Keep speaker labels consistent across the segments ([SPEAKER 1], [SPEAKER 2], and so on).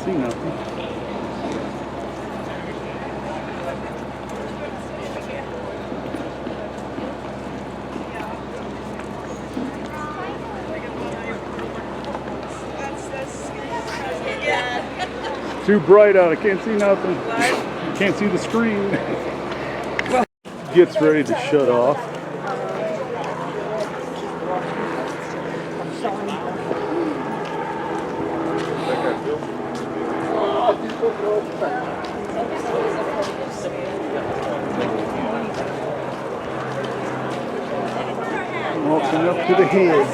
[SPEAKER 1] see nothing. Too bright out. I can't see nothing. Can't see the screen. Gets ready to shut off. Walking up to the heads.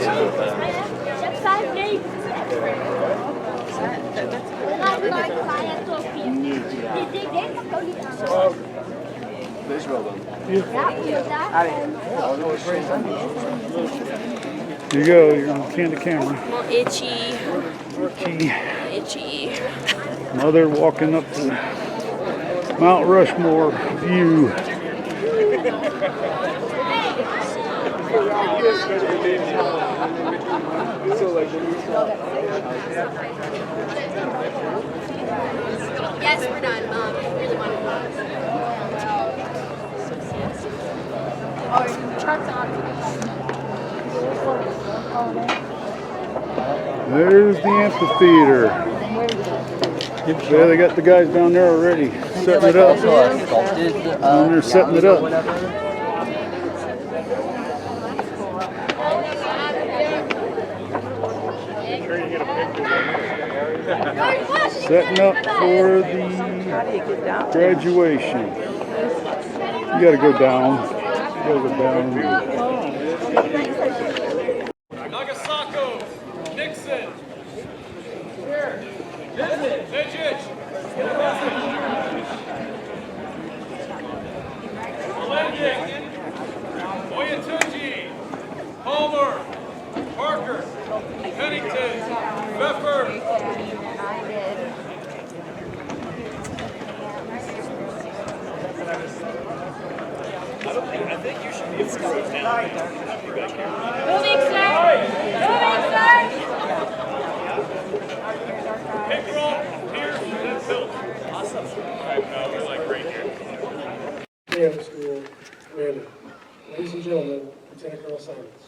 [SPEAKER 1] Here you go, you're on the camera.
[SPEAKER 2] Itchy.
[SPEAKER 1] Mother walking up to Mount Rushmore view.
[SPEAKER 2] Yes, we're done. Really want to
[SPEAKER 1] There's the amphitheater. Yeah, they got the guys down there already setting it up. And they're setting it up. Setting up for the graduation. You gotta go down. You gotta go down.
[SPEAKER 3] Nagasako, Nixon, Midget, Lendick, Oyatunji, Palmer, Parker, Pennington, Pfeffer. I think you should be able to go down.
[SPEAKER 2] Moving, sir. Moving, sir.
[SPEAKER 3] Pick roll, here, then tilt. Awesome. All right, now we're like right here.
[SPEAKER 4] Day of the school, ready. Ladies and gentlemen, Lieutenant Colonel Simons.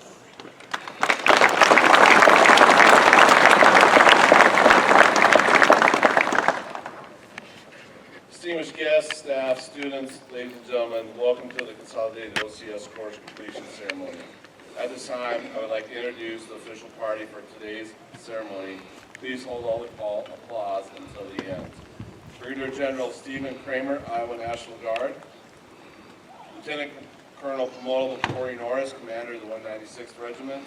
[SPEAKER 5] Distinguished guests, staff, students, ladies and gentlemen, welcome to the Consolidated OCS Course Completion Ceremony. At this time, I would like to introduce the official party for today's ceremony. Please hold all the applause until the end. Brigadier General Stephen Kramer, Iowa National Guard. Lieutenant Colonel Promotable Corey Norris, Commander of the 196th Regiment.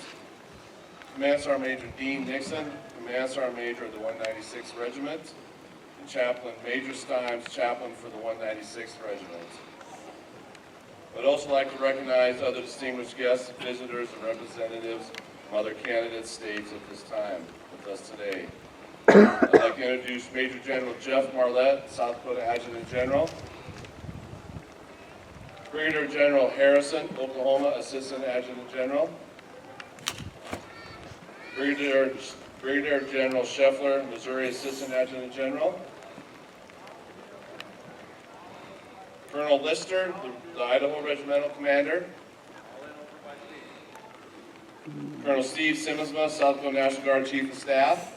[SPEAKER 5] Command Sergeant Major Dean Nixon, Command Sergeant Major of the 196th Regiment. And Chaplain Major Stimes, Chaplain for the 196th Regiment. I'd also like to recognize other distinguished guests, visitors, and representatives from other candidate states at this time with us today. I'd like to introduce Major General Jeff Marlette, South Dakota Adjutant General. Brigadier General Harrison, Oklahoma Assistant Adjutant General. Brigadier General Scheffler, Missouri Assistant Adjutant General. Colonel Lister, the Idaho Regimental Commander. Colonel Steve Simmonsma, South Dakota National Guard Chief of Staff.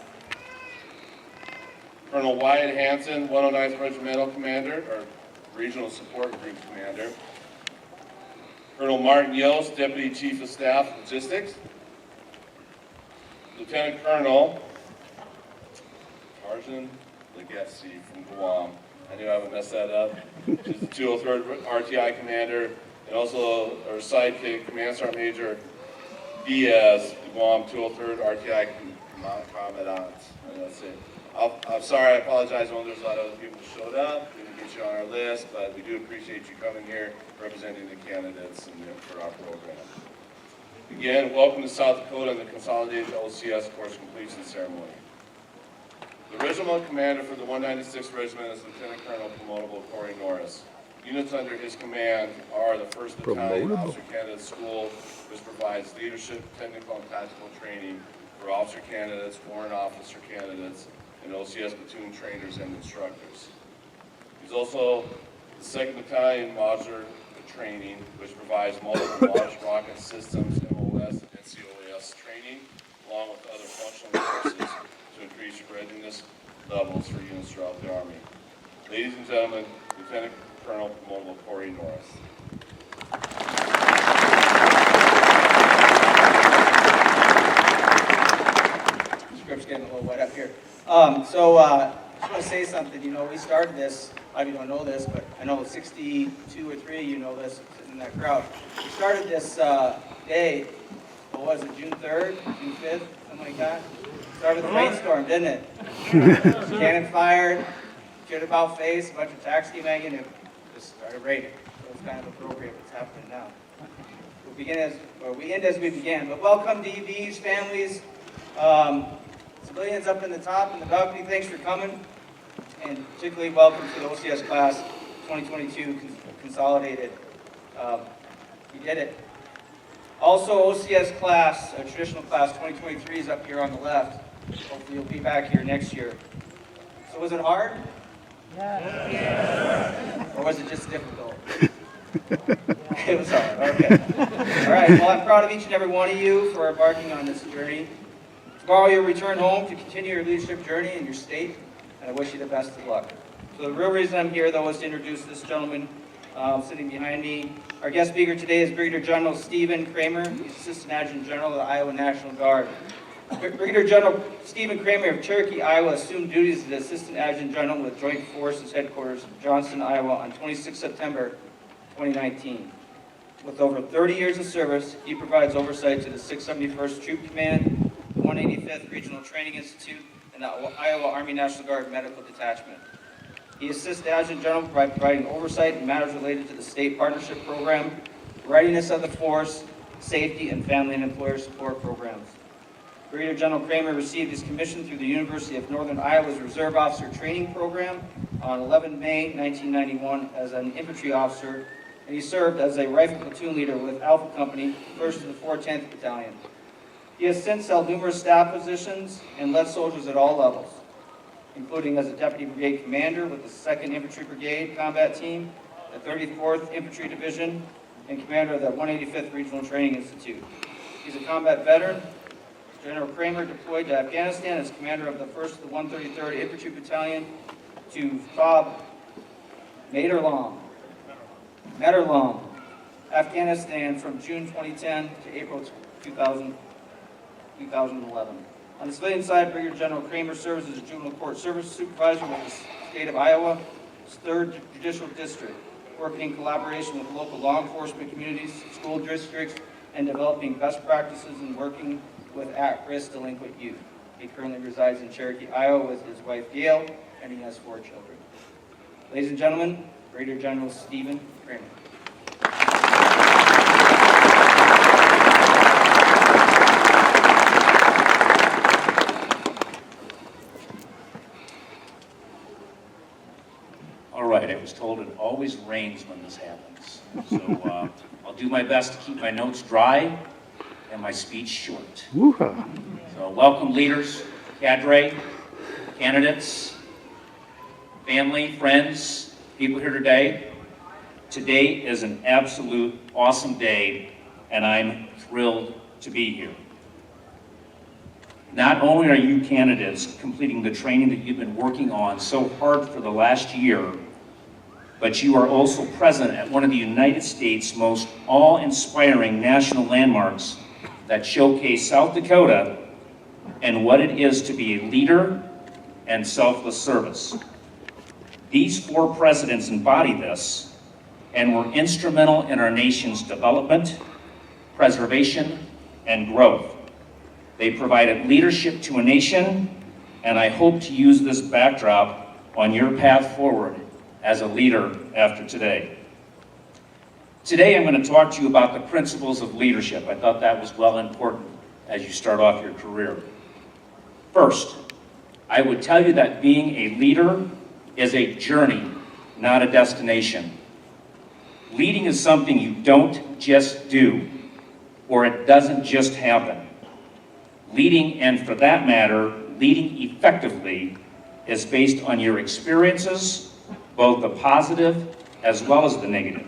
[SPEAKER 5] Colonel Wyatt Hanson, 109th Regimental Commander, or Regional Support Group Commander. Colonel Martin Yost, Deputy Chief of Staff, Logistics. Lieutenant Colonel Arjun Legetsi from Guam. I knew I would mess that up. She's the 203rd RTI Commander, and also our sidekick, Command Sergeant Major Diaz, Guam 203rd RTI Commandant. That's it. I'm sorry, I apologize. I know there's a lot of other people who showed up. We didn't get you on our list, but we do appreciate you coming here, representing the candidates and for our program. Again, welcome to South Dakota and the Consolidated OCS Course Completion Ceremony. The Regimental Commander for the 196th Regiment is Lieutenant Colonel Promotable Corey Norris. Units under his command are the 1st Battalion Officer Candidate School, which provides leadership, technical, and tactical training for officer candidates, warrant officer candidates, and OCS platoon trainers and instructors. He's also the 2nd Battalion Modular Training, which provides multiple launch rocket systems, MOS, and COAS training, along with other functional courses to increase readiness levels for units throughout the Army. Ladies and gentlemen, Lieutenant Colonel Mobile Corey Norris.
[SPEAKER 6] Script's getting a little wet up here. I just want to say something. You know, we started this, I don't know this, but I know 62 or 3, you know this, sitting in that crowd. We started this day, what was it, June 3rd, June 5th, something like that? Started with a rainstorm, didn't it? Cannon fired, shit about face, a bunch of taxi wagon, and it just started raining. So it's kind of appropriate what's happening now. We end as we began. But welcome DVs, families, civilians up in the top in the balcony, thanks for coming. And particularly welcome to the OCS class 2022 consolidated. You did it. Also OCS class, traditional class 2023 is up here on the left. Hopefully you'll be back here next year. So was it hard? Yeah. Or was it just difficult? It was hard, okay. All right, well I'm proud of each and every one of you for embarking on this journey. Tomorrow you'll return home to continue your leadership journey in your state, and I wish you the best of luck. So the real reason I'm here, though, is to introduce this gentleman sitting behind me. Our guest speaker today is Brigadier General Stephen Kramer. He's Assistant Adjutant General of the Iowa National Guard. Brigadier General Stephen Kramer of Cherokee, Iowa, assumed duties as Assistant Adjutant General with Joint Forces Headquarters in Johnston, Iowa on 26 September 2019. With over 30 years of service, he provides oversight to the 671st Troop Command, the 185th Regional Training Institute, and the Iowa Army National Guard Medical Detachment. He assists the Adjutant General by providing oversight in matters related to the State Partnership Program, readiness of the force, safety, and family and employer support programs. Brigadier General Kramer received his commission through the University of Northern Iowa's Reserve Officer Training Program on 11 May 1991 as an infantry officer, and he served as a rifle platoon leader with Alpha Company, 1st to the 410th Battalion. He has since held numerous staff positions and led soldiers at all levels, including as a Deputy Brigade Commander with the 2nd Infantry Brigade Combat Team, the 34th Infantry Division, and Commander of the 185th Regional Training Institute. He's a combat veteran. General Kramer deployed to Afghanistan as commander of the 1st to the 133rd Infantry Battalion to FOB Materlong, Afghanistan from June 2010 to April 2011. On the civilian side, Brigadier General Kramer serves as a juvenile court service supervisor with the state of Iowa's 3rd Judicial District, working in collaboration with local law enforcement communities, school districts, and developing best practices in working with at-risk delinquent youth. He currently resides in Cherokee, Iowa with his wife Gail, and he has 4 children. Ladies and gentlemen, Brigadier General Stephen Kramer.
[SPEAKER 7] All right, I was told it always rains when this happens. So I'll do my best to keep my notes dry and my speech short.
[SPEAKER 1] Woo-ha.
[SPEAKER 7] So welcome leaders, cadre, candidates, family, friends, people here today. Today is an absolute awesome day, and I'm thrilled to be here. Not only are you candidates completing the training that you've been working on so hard for the last year, but you are also present at one of the United States' most awe-inspiring national landmarks that showcase South Dakota and what it is to be a leader and selfless service. These 4 presidents embody this and were instrumental in our nation's development, preservation, and growth. They provided leadership to a nation, and I hope to use this backdrop on your path forward as a leader after today. Today I'm going to talk to you about the principles of leadership. I thought that was well important as you start off your career. First, I would tell you that being a leader is a journey, not a destination. Leading is something you don't just do, or it doesn't just happen. Leading, and for that matter, leading effectively, is based on your experiences, both the positive as well as the negative.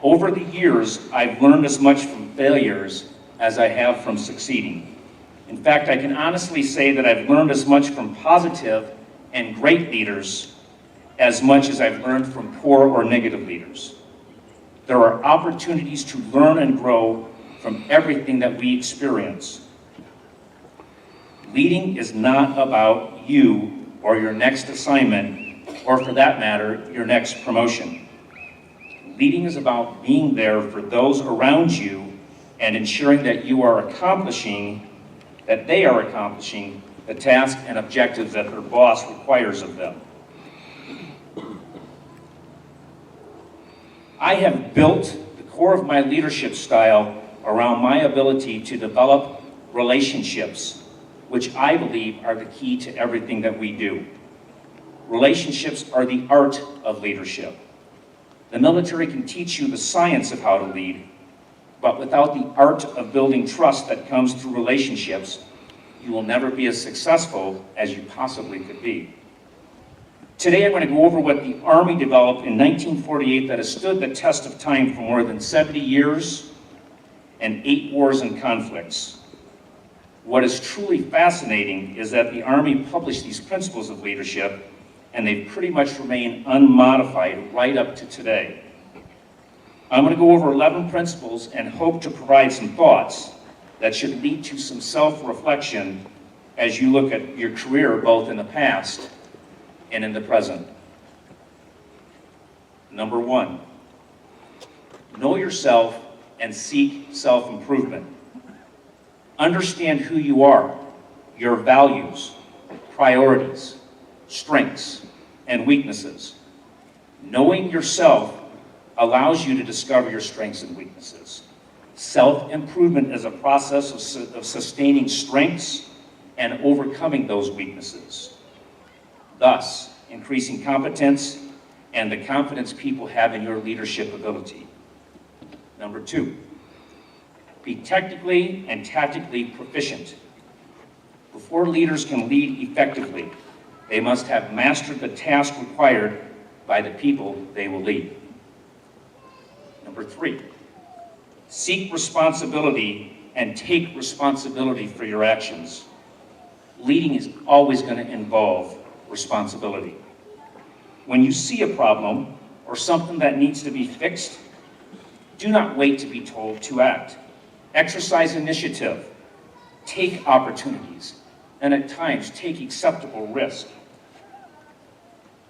[SPEAKER 7] Over the years, I've learned as much from failures as I have from succeeding. In fact, I can honestly say that I've learned as much from positive and great leaders as much as I've learned from poor or negative leaders. There are opportunities to learn and grow from everything that we experience. Leading is not about you or your next assignment, or for that matter, your next promotion. Leading is about being there for those around you and ensuring that you are accomplishing, that they are accomplishing the tasks and objectives that their boss requires of them. I have built the core of my leadership style around my ability to develop relationships, which I believe are the key to everything that we do. Relationships are the art of leadership. The military can teach you the science of how to lead, but without the art of building trust that comes through relationships, you will never be as successful as you possibly could be. Today I'm going to go over what the Army developed in 1948 that has stood the test of time for more than 70 years and 8 wars and conflicts. What is truly fascinating is that the Army published these principles of leadership, and they've pretty much remained unmodified right up to today. I'm going to go over 11 principles and hope to provide some thoughts that should lead to some self-reflection as you look at your career both in the past and in the present. Number 1, know yourself and seek self-improvement. Understand who you are, your values, priorities, strengths, and weaknesses. Knowing yourself allows you to discover your strengths and weaknesses. Self-improvement is a process of sustaining strengths and overcoming those weaknesses, thus increasing competence and the confidence people have in your leadership ability. Number 2, be technically and tactically proficient. Before leaders can lead effectively, they must have mastered the task required by the people they will lead. Number 3, seek responsibility and take responsibility for your actions. Leading is always going to involve responsibility. When you see a problem or something that needs to be fixed, do not wait to be told to act. Exercise initiative, take opportunities, and at times take acceptable risk.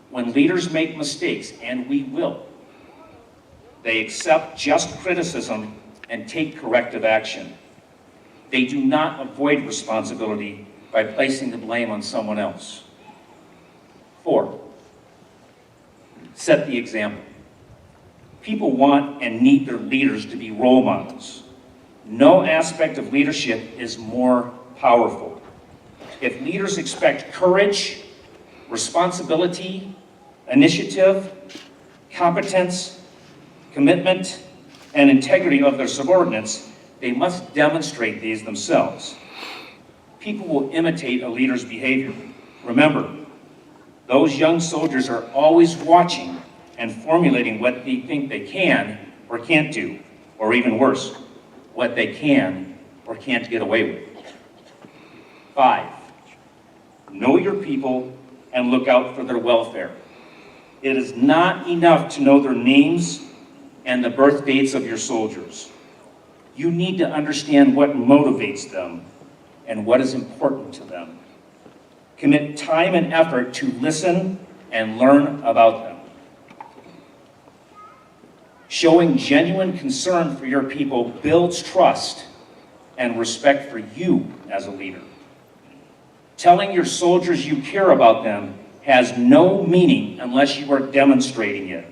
[SPEAKER 7] When leaders make mistakes, and we will, they accept just criticism and take corrective action. They do not avoid responsibility by placing the blame on someone else. 4, set the example. People want and need their leaders to be role models. No aspect of leadership is more powerful. If leaders expect courage, responsibility, initiative, competence, commitment, and integrity of their subordinates, they must demonstrate these themselves. People will imitate a leader's behavior. Remember, those young soldiers are always watching and formulating what they think they can or can't do, or even worse, what they can or can't get away with. 5, know your people and look out for their welfare. It is not enough to know their names and the birth dates of your soldiers. You need to understand what motivates them and what is important to them. Commit time and effort to listen and learn about them. Showing genuine concern for your people builds trust and respect for you as a leader. Telling your soldiers you care about them has no meaning unless you are demonstrating it.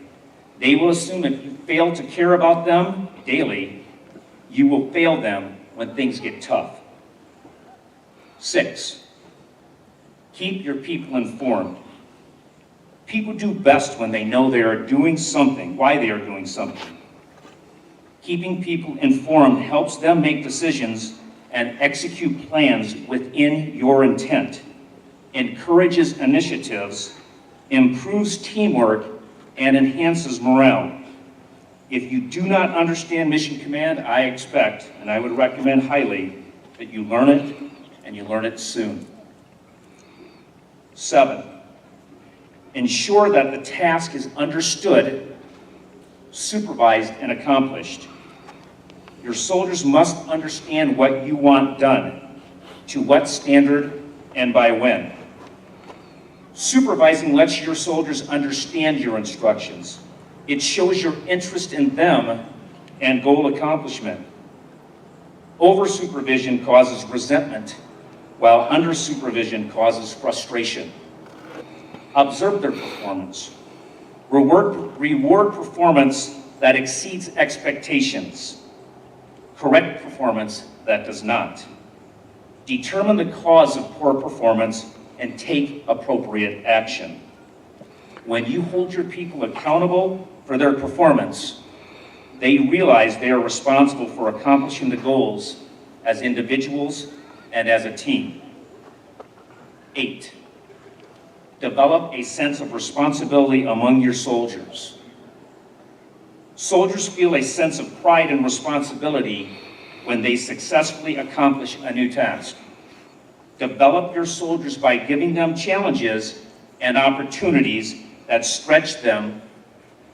[SPEAKER 7] They will assume if you fail to care about them daily, you will fail them when things get tough. 6, keep your people informed. People do best when they know they are doing something, why they are doing something. Keeping people informed helps them make decisions and execute plans within your intent. encourages initiatives, improves teamwork, and enhances morale. If you do not understand Mission Command, I expect, and I would recommend highly, that you learn it, and you learn it soon. 7, ensure that the task is understood, supervised, and accomplished. Your soldiers must understand what you want done, to what standard, and by when. Supervising lets your soldiers understand your instructions. It shows your interest in them and goal accomplishment. Over-supervision causes resentment, while under-supervision causes frustration. Observe their performance. Reward performance that exceeds expectations. Correct performance that does not. Determine the cause of poor performance and take appropriate action. When you hold your people accountable for their performance, they realize they are responsible for accomplishing the goals as individuals and as a team. 8, develop a sense of responsibility among your soldiers. Soldiers feel a sense of pride and responsibility when they successfully accomplish a new task. Develop your soldiers by giving them challenges and opportunities that stretch them,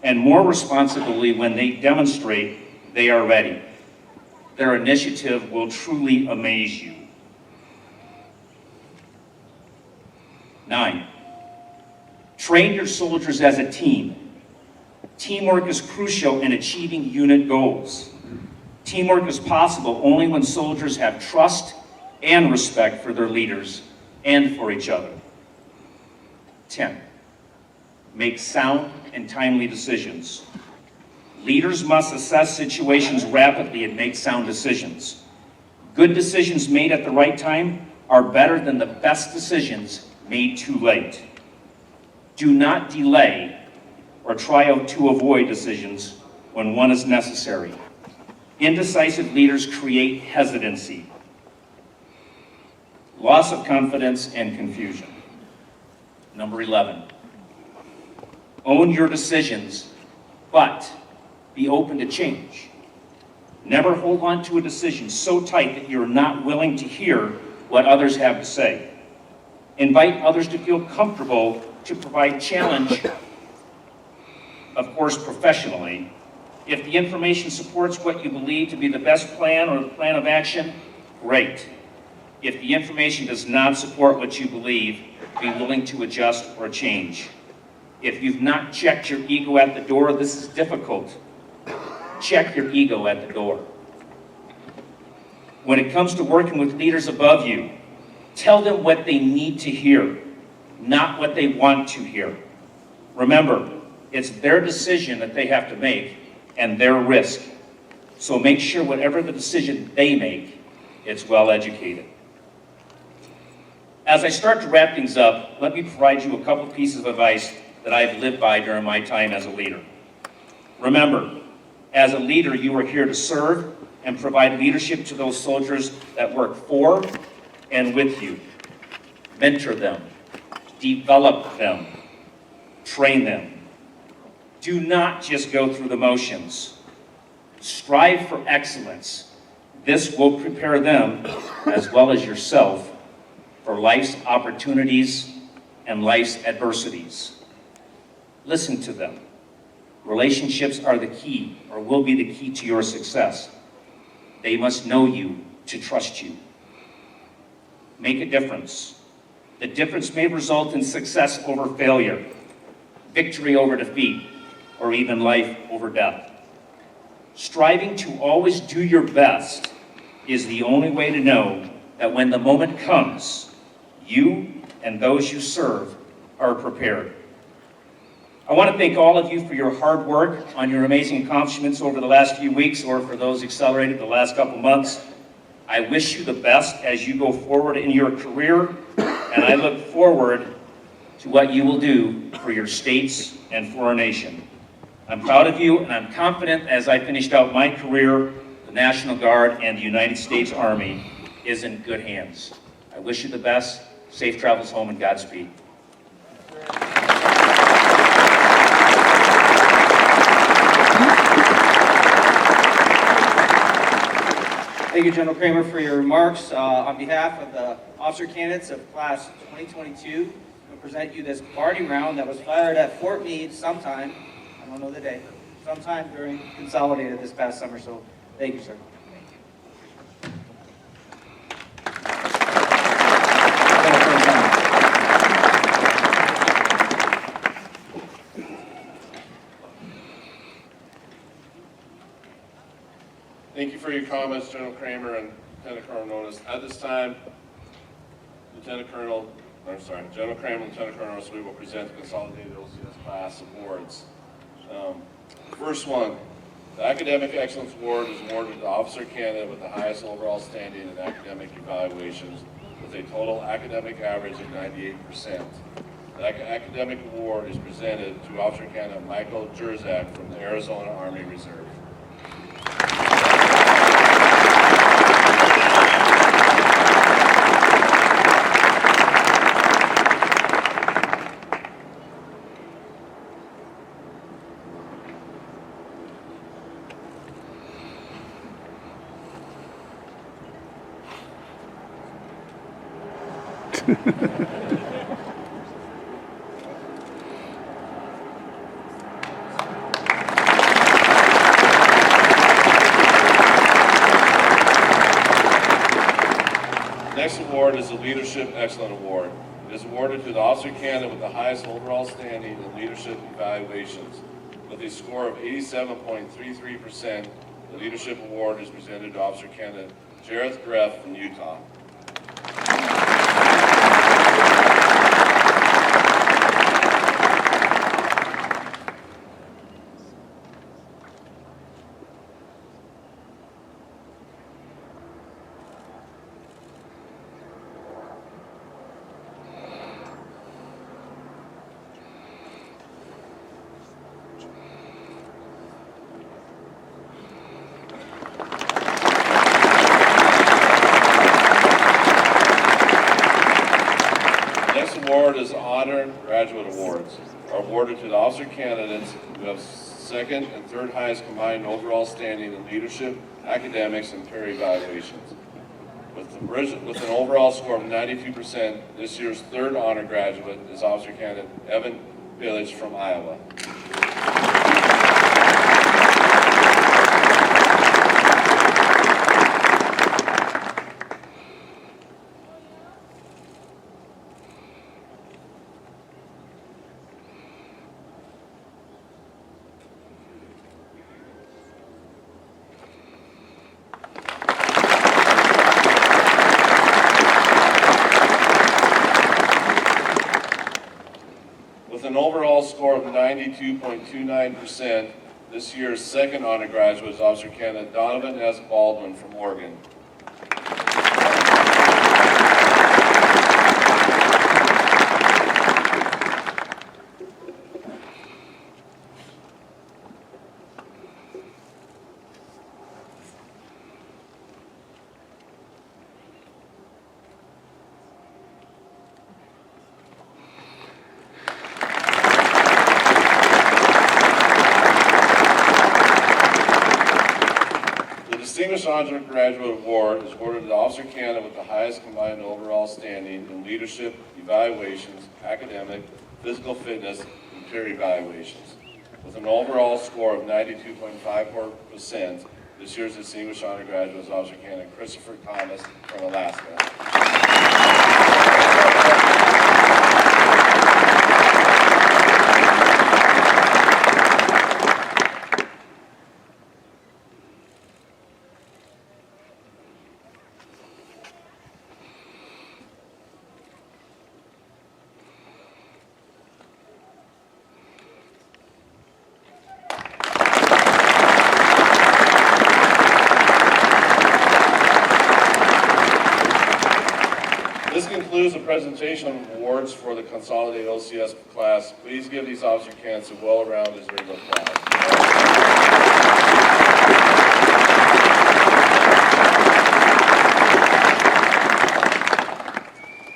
[SPEAKER 7] and more responsibility when they demonstrate they are ready. Their initiative will truly amaze you. 9, train your soldiers as a team. Teamwork is crucial in achieving unit goals. Teamwork is possible only when soldiers have trust and respect for their leaders and for each other. 10, make sound and timely decisions. Leaders must assess situations rapidly and make sound decisions. Good decisions made at the right time are better than the best decisions made too late. Do not delay or try to avoid decisions when one is necessary. Indecisive leaders create hesitancy, loss of confidence, and confusion. Number 11, own your decisions, but be open to change. Never hold on to a decision so tight that you're not willing to hear what others have to say. Invite others to feel comfortable to provide challenge, of course, professionally. If the information supports what you believe to be the best plan or the plan of action, great. If the information does not support what you believe, be willing to adjust or change. If you've not checked your ego at the door, this is difficult. Check your ego at the door. When it comes to working with leaders above you, tell them what they need to hear, not what they want to hear. Remember, it's their decision that they have to make and their risk. So make sure whatever the decision they make, it's well educated. As I start to wrap things up, let me provide you a couple pieces of advice that I've lived by during my time as a leader. Remember, as a leader, you are here to serve and provide leadership to those soldiers that work for and with you. Mentor them, develop them, train them. Do not just go through the motions. Strive for excellence. This will prepare them, as well as yourself, for life's opportunities and life's adversities. Listen to them. Relationships are the key, or will be the key to your success. They must know you to trust you. Make a difference. The difference may result in success over failure, victory over defeat, or even life over death. Striving to always do your best is the only way to know that when the moment comes, you and those you serve are prepared. I want to thank all of you for your hard work on your amazing accomplishments over the last few weeks, or for those accelerated the last couple months. I wish you the best as you go forward in your career, and I look forward to what you will do for your states and for our nation. I'm proud of you, and I'm confident as I finished out my career, the National Guard and the United States Army is in good hands. I wish you the best. Safe travels home and Godspeed.
[SPEAKER 6] Thank you, General Kramer, for your remarks. On behalf of the officer candidates of Class 2022, we'll present you this party round that was fired at Fort Meade sometime, I don't know the day, sometime during Consolidated this past summer, so thank you, sir.
[SPEAKER 5] Thank you for your comments, General Kramer and Lieutenant Colonel Notice. At this time, General Kramer and Lieutenant Colonel Notice, we will present the Consolidated OCS Class Awards. First one, the Academic Excellence Award is awarded to the officer candidate with the highest overall standing in academic evaluations with a total academic average of 98%. The academic award is presented to officer candidate Michael Jerzak from the Arizona Army Reserve. Next award is the Leadership Excellence Award. It is awarded to the officer candidate with the highest overall standing in leadership evaluations. With a score of 87.33%, the Leadership Award is presented to officer candidate Jareth Greff from Utah. Award is Honor Graduate Awards are awarded to the officer candidates who have second and third highest combined overall standing in leadership, academics, and peer evaluations. With an overall score of 92%, this year's third honor graduate is officer candidate Evan Village from Iowa. With an overall score of 92.29%, this year's second honor graduate is officer candidate Donovan S. Baldwin from Oregon. Distinguished Honor Graduate Award is awarded to the officer candidate with the highest combined overall standing in leadership, evaluations, academic, physical fitness, and peer evaluations. With an overall score of 92.54%, this year's Distinguished Honor Graduate is officer candidate Christopher Thomas from Alaska. This concludes the presentation of awards for the Consolidated OCS class. Please give these officer candidates a well-rounded deserved applause.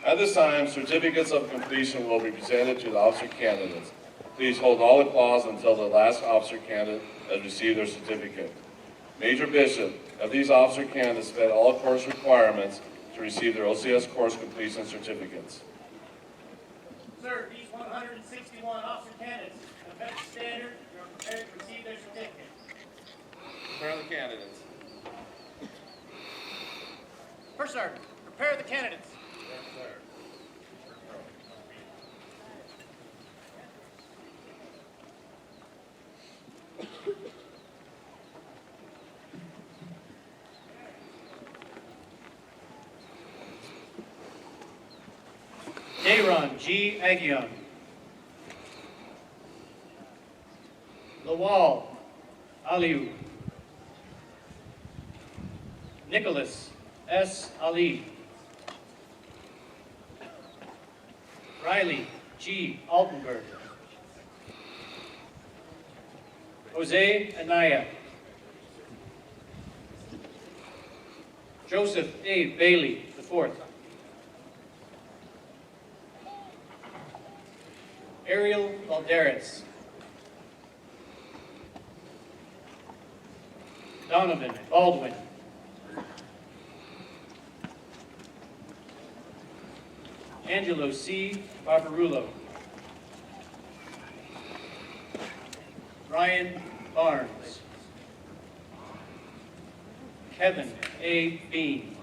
[SPEAKER 5] At At this time, certificates of completion will be presented to the officer candidates. Please hold all applause until the last officer candidate has received their certificate. Major Bishop, have these officer candidates met all course requirements to receive their OCS course completion certificates?
[SPEAKER 8] Sir, these 161 officer candidates have met the standard. You are prepared to receive their certificate.
[SPEAKER 5] Prepare the candidates.
[SPEAKER 8] First Sergeant, prepare the candidates. Dayron G. Aguion. Lawal Aliu. Nicholas S. Ali. Riley G. Altenberg. Jose Anaya. Joseph A. Bailey IV. Ariel Valderes. Donovan Baldwin. Angelo C. Barbarulo. Ryan Barnes. Kevin A. Bean.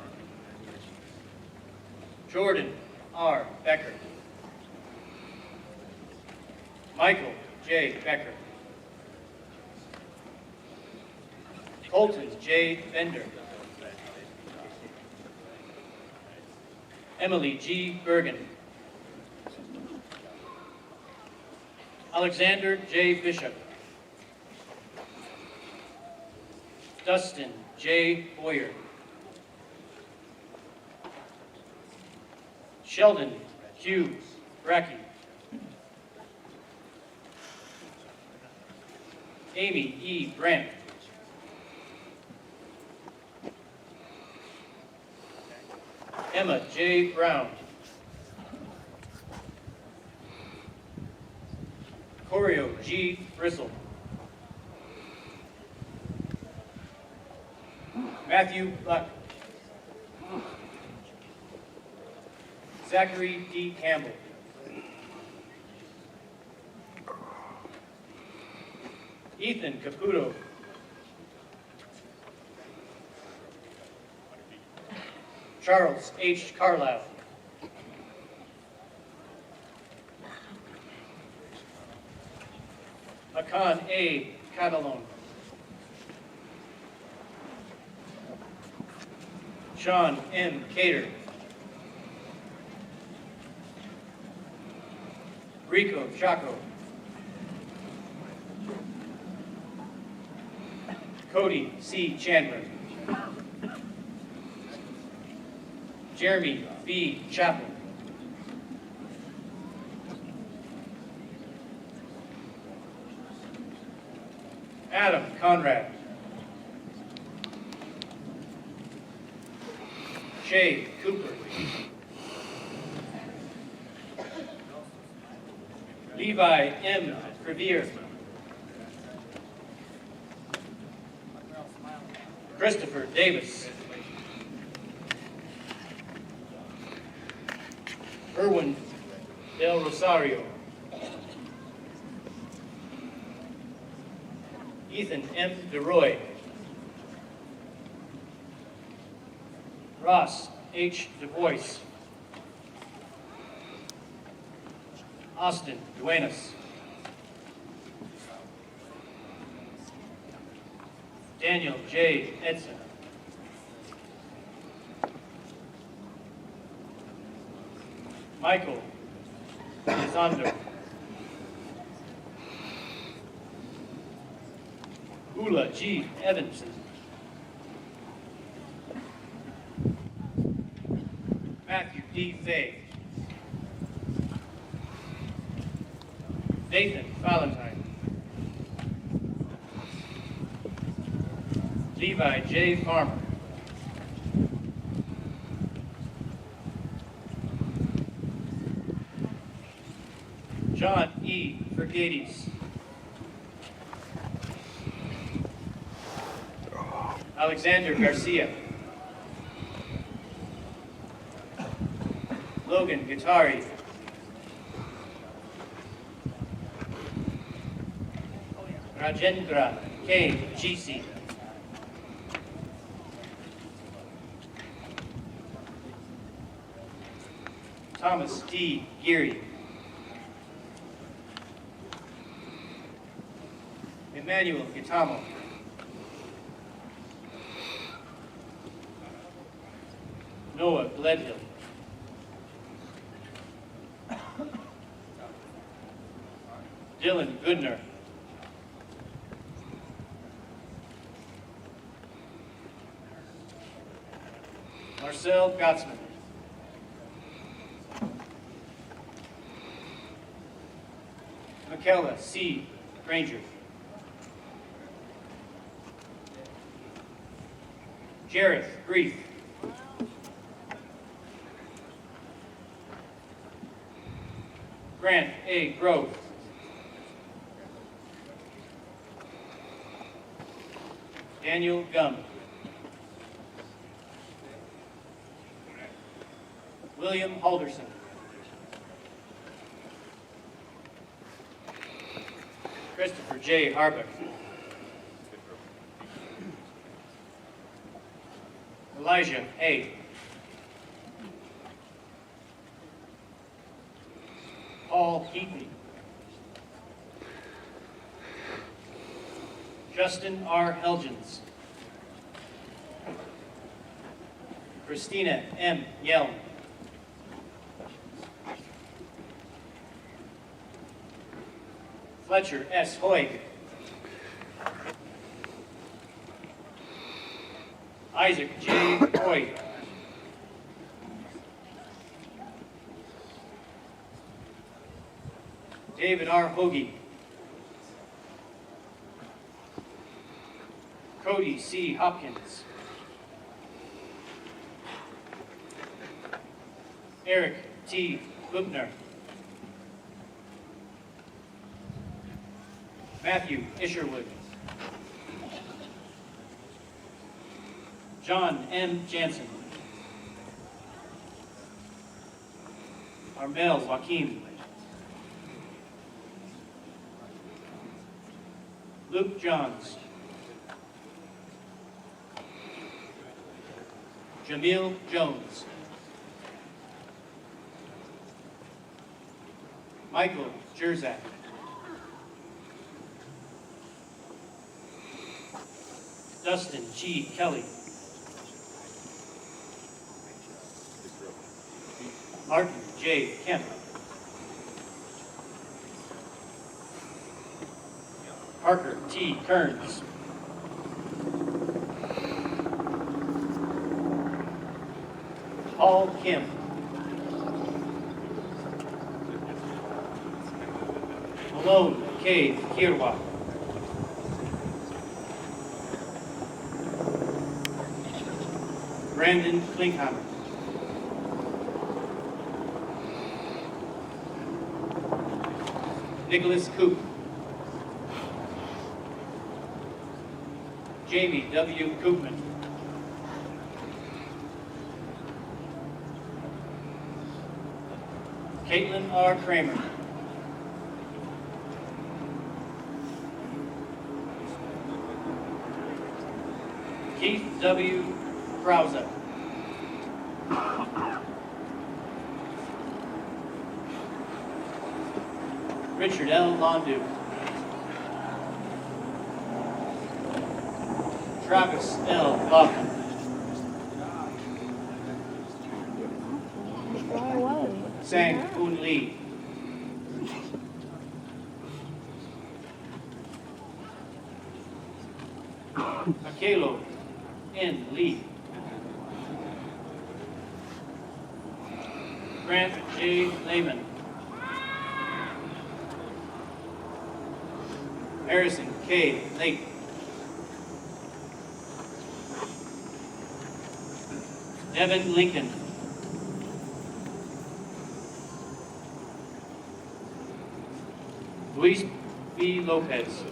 [SPEAKER 8] Jordan R. Becker. Michael J. Becker. Colton J. Bender. Emily G. Bergen. Alexander J. Bishop. Dustin J. Boyer. Sheldon Q. Brackey. Amy E. Brandt. Emma J. Brown. Corio G. Bristle. Matthew Buck. Zachary D. Campbell. Ethan Caputo. Charles H. Carlisle. Akan A. Catalon. Sean M. Cater. Rico Chaco. Cody C. Chandler. Jeremy B. Chapel. Adam Conrad. Shay Cooper. Levi M. Revere. Christopher Davis. Erwin Del Rosario. Ethan M. DeRoy. Ross H. DuBois. Austin Duenas. Daniel J. Edson. Michael Lizondo. Ula G. Evanson. Matthew D. Fay. Nathan Valentine. Levi J. Farmer. John E. Fergades. Alexander Garcia. Logan Guittari. Rajendra K. Gisi. Thomas D. Geary. Emmanuel Gitamo. Noah Gledhill. Dylan Goodner. Marcel Gottsman. Michaela C. Granger. Jareth Grief. Grant A. Grove. Daniel Gum. William Halderson. Christopher J. Harbuck. Elijah A. Paul Heatley. Justin R. Helgens. Christina M. Yelm. Fletcher S. Hoig. Isaac J. Hoig. David R. Hoagie. Cody C. Hopkins. Eric T. Lubner. Matthew Isherwood. John M. Jansen. Armel Joaquim. Luke Johns. Jamil Jones. Michael Jerzak. Dustin G. Kelly. Martin J. Kemp. Parker T. Kearns. Paul Kim. Malone K. Kirwa. Brandon Klinkhammer. Nicholas Coop. Jamie W. Koopman. Caitlin R. Kramer. Keith W. Krause. Richard L. Londu. Travis L. Hoffman. Sang Hoon Lee. Akelo N. Lee. Grant J. Lehman. Harrison K. Lake. Devin Lincoln. Luis B. Lopez.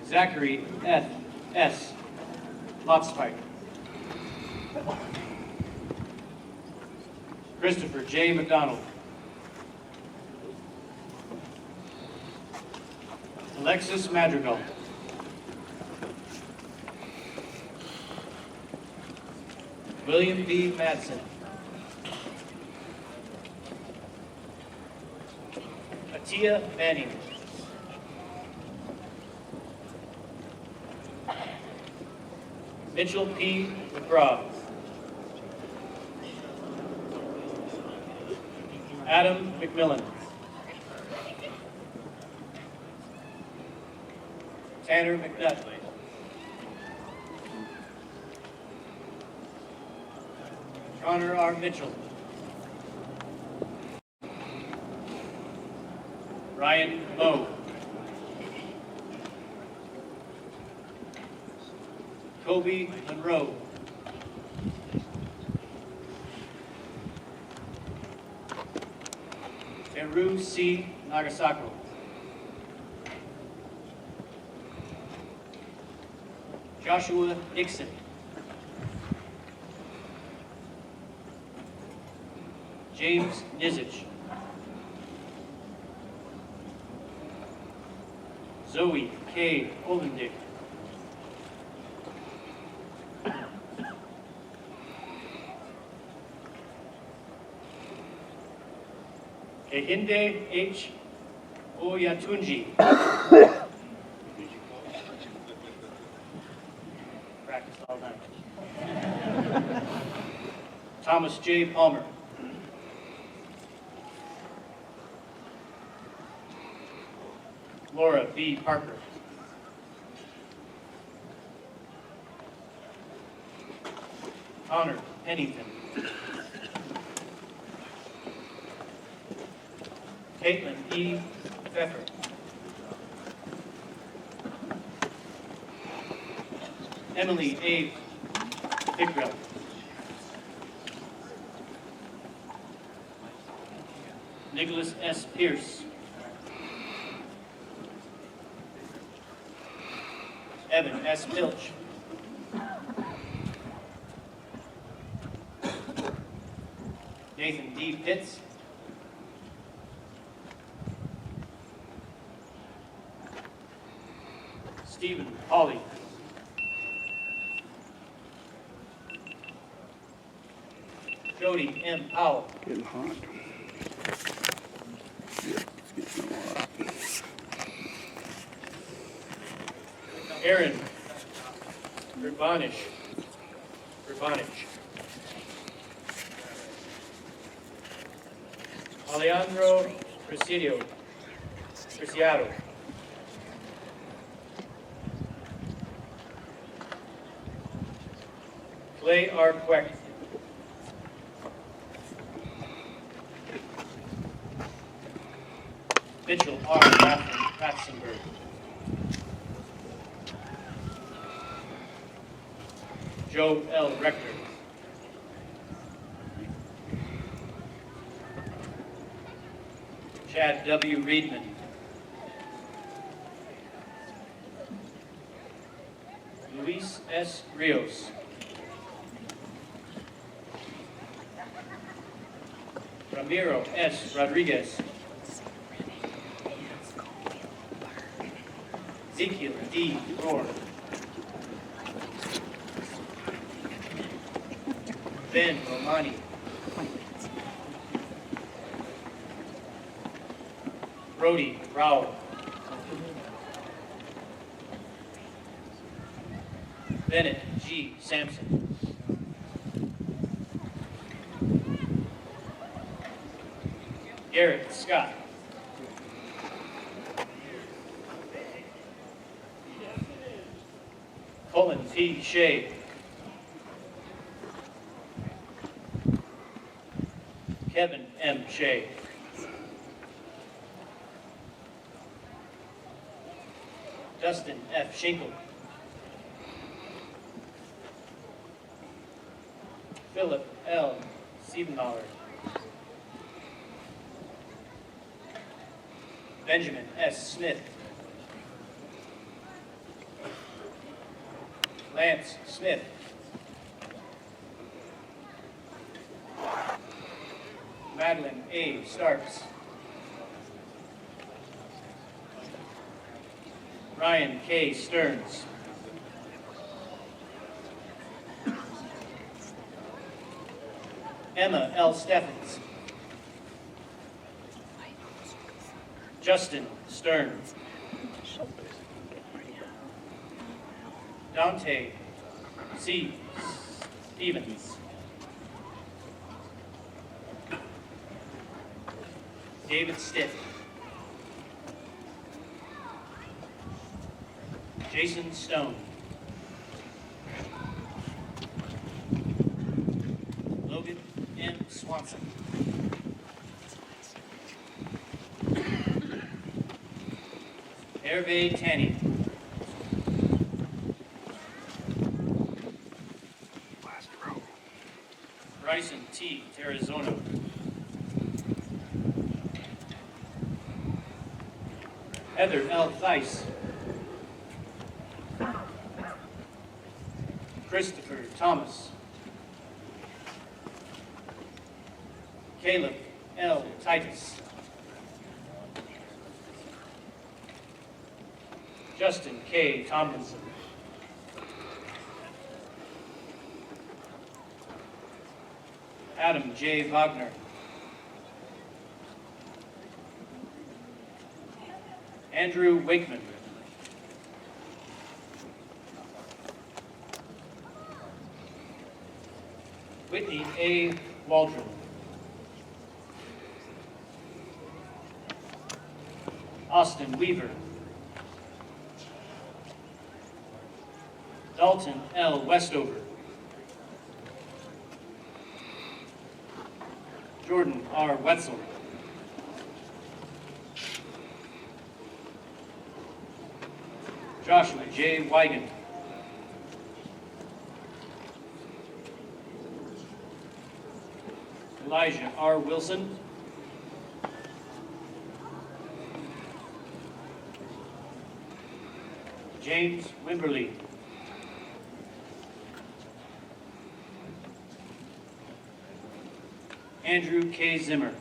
[SPEAKER 8] Zachary F. S. Lotspike. Christopher J. McDonald. Alexis Madrigal. William B. Madsen. Atia Manning. Mitchell P. McGraw. Adam McMillan. Tanner McNutt. Connor R. Mitchell. Ryan Moe. Kobe Monroe. Teru C. Nagasako. Joshua Nixon. James Nizich. Zoe K. Olendick. Kehinde H. Oyatunji. Practice all night. Thomas J. Palmer. Laura B. Parker. Connor Pennington. Caitlin E. Pfeffer. Emily A. Pickrell. Nicholas S. Pierce. Evan S. Pilch. Nathan D. Pitts. Stephen Hawley. Jody M. Powell.
[SPEAKER 1] Getting hot. Yeah, it's getting hot.
[SPEAKER 8] Aaron Urbanish. Alejandro Presidio. Clay R. Queck. Mitchell R. Ratzenberg. Joe L. Rector. Chad W. Reedman. Luis S. Rios. Ramiro S. Rodriguez. Ezekiel D. Rohr. Ben Romani. Brody Rao. Bennett G. Sampson. Garrett Scott. Colin T. Shea. Kevin M. Shea. Dustin F. Schinkel. Philip L. Siebenauer.
[SPEAKER 6] Benjamin S. Smith. Lance Smith. Madeline A. Starks. Ryan K. Stearns. Emma L. Steffens. Justin Stern. Dante C. Stevens. David Stitt. Jason Stone. Logan M. Swanson. Hervé Tanny. Bryson T. Terrazono. Heather L. Thice. Christopher Thomas. Caleb L. Titus. Justin K. Tomlinson. Adam J. Wagner. Andrew Wakeman. Whitney A. Waldron. Austin Weaver. Dalton L. Westover. Jordan R. Wetzel. Joshua J. Wigan. Elijah R. Wilson. James Wimberly. Andrew K. Zimmer.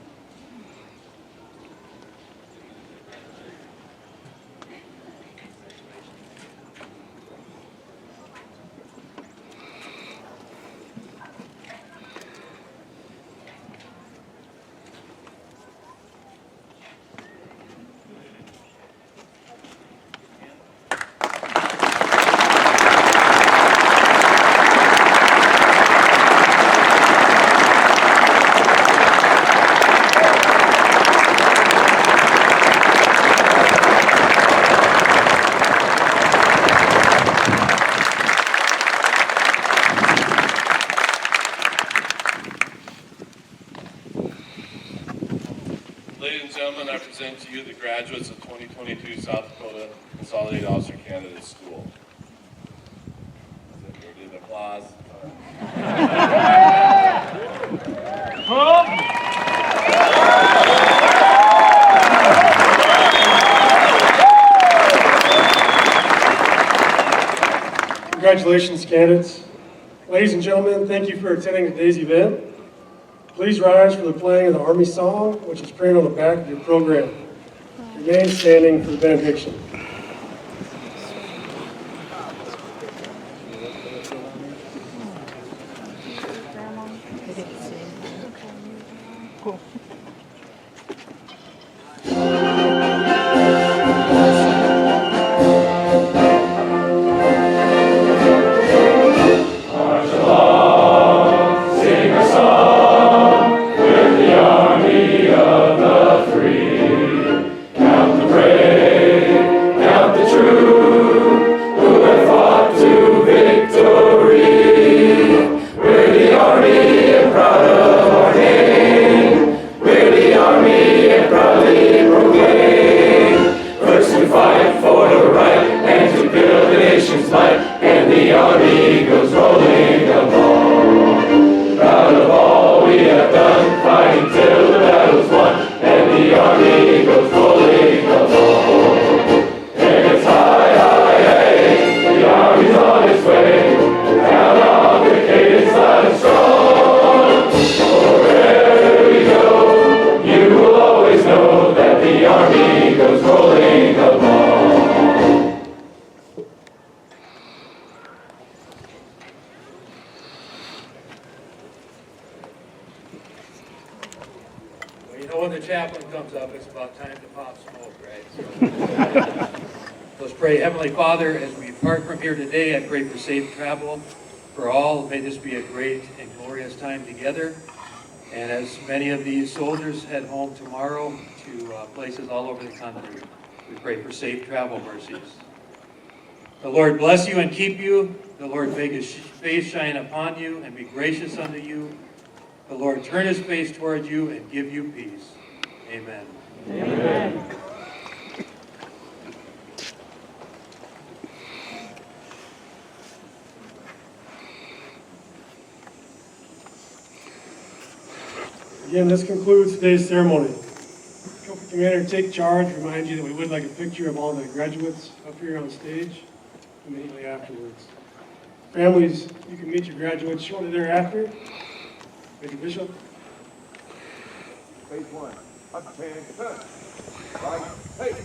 [SPEAKER 5] Ladies and gentlemen, I present to you the graduates of 2022 South Dakota Consolidated Officer Candidate School. We'll do the applause.
[SPEAKER 4] Congratulations, candidates. Ladies and gentlemen, thank you for attending today's event. Please rise for the playing of the Army Song, which is printed on the back of your program. Remain standing for the benediction.
[SPEAKER 9] Count the brave when the chaplain comes up, it's about time to pop smoke, right? So, let's pray. Heavenly Father, as we depart from here today, I pray for safe travel for all. May this be a great and glorious time together. And as many of these soldiers head home tomorrow to places all over the country, we pray for safe travel mercies. The Lord bless you and keep you. The Lord make his face shine upon you and be gracious unto you. The Lord turn his face toward you and give you peace. Amen.
[SPEAKER 10] Amen.
[SPEAKER 4] Again, this concludes today's ceremony. Commander, take charge. Remind you that we would like a picture of all the graduates up here on stage immediately afterwards. Families, you can meet your graduates shortly thereafter. Major Bishop.
[SPEAKER 11] Phase 1. Up, turn. Right. Hey.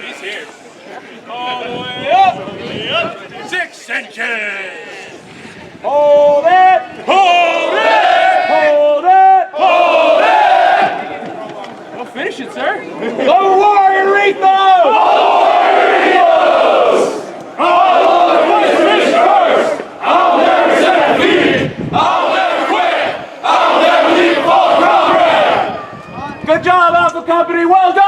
[SPEAKER 3] He's here. All the way up. 6 inches.
[SPEAKER 11] Hold it!
[SPEAKER 3] Hold it!
[SPEAKER 11] Hold it!
[SPEAKER 3] Hold it! Well, finish it, sir.
[SPEAKER 11] The warrior ethos!
[SPEAKER 3] All the boys finish first. I'll never set defeated. I'll never quit. I'll never leave a fallen comrade.
[SPEAKER 11] Good job, Alpha Company. Well done!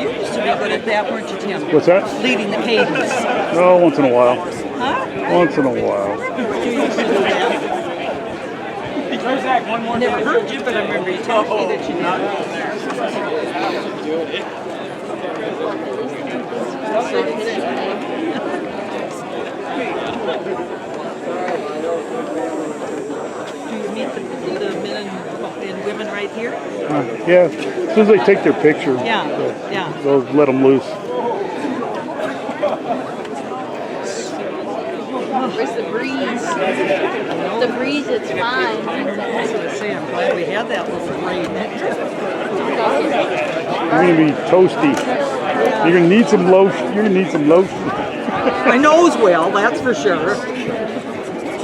[SPEAKER 10] You used to be good at that, weren't you, Tim?
[SPEAKER 1] What's that?
[SPEAKER 10] Leading the cadence.
[SPEAKER 1] No, once in a while.
[SPEAKER 10] Huh?
[SPEAKER 1] Once in a while.
[SPEAKER 10] You used to do that. Never heard you, but I remember you telling me that you Do you meet the men and women right here?
[SPEAKER 1] Yeah, as soon as they take their picture,
[SPEAKER 10] Yeah.
[SPEAKER 1] they'll let them loose.
[SPEAKER 2] Where's the breeze? The breeze, it's fine.
[SPEAKER 10] I was going to say, I'm glad we had that little rain.
[SPEAKER 1] You're gonna be toasty. You're gonna need some lotion. You're gonna need some lotion.
[SPEAKER 10] My nose will, that's for sure.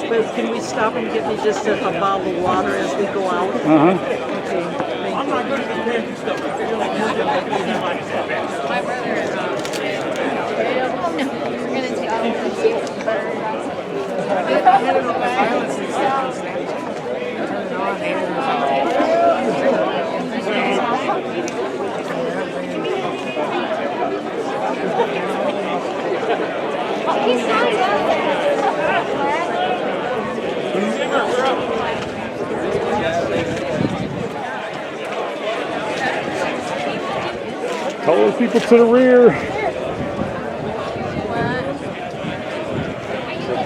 [SPEAKER 10] But can we stop and get me just a bottle of water as we go out?
[SPEAKER 1] Okay.
[SPEAKER 3] I'm not going to compare you stuff.
[SPEAKER 2] My brother is we're going to
[SPEAKER 1] Call those people to the rear.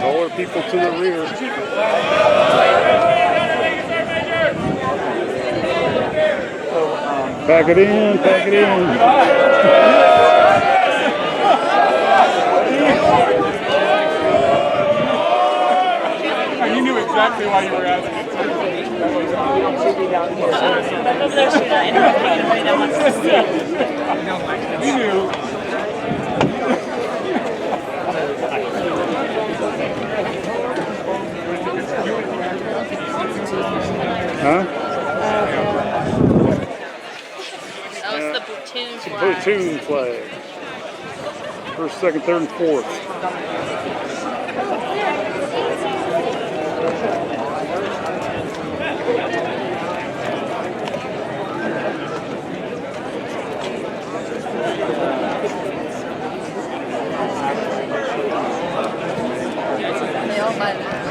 [SPEAKER 1] Taller people to the rear. Pack it in, pack it in.
[SPEAKER 3] You knew exactly why you were asking. You knew.
[SPEAKER 1] Huh?
[SPEAKER 2] That was the platoon flag.
[SPEAKER 1] Platoon flag. First, second, third, and fourth.
[SPEAKER 2] They all buy that.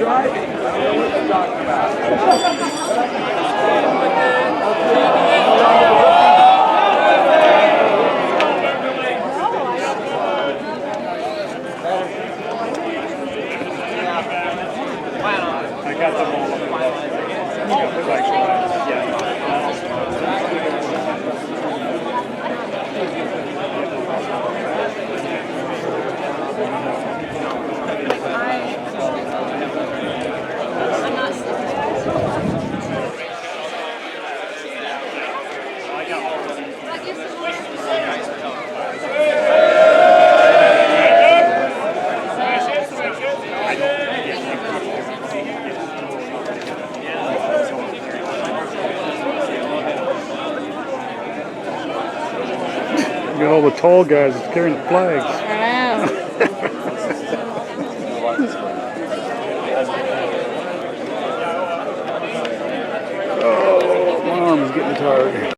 [SPEAKER 11] driving. I don't know what they're talking about.
[SPEAKER 1] I got them all. Got all the tall guys carrying the flags. Oh, my arm is getting tired.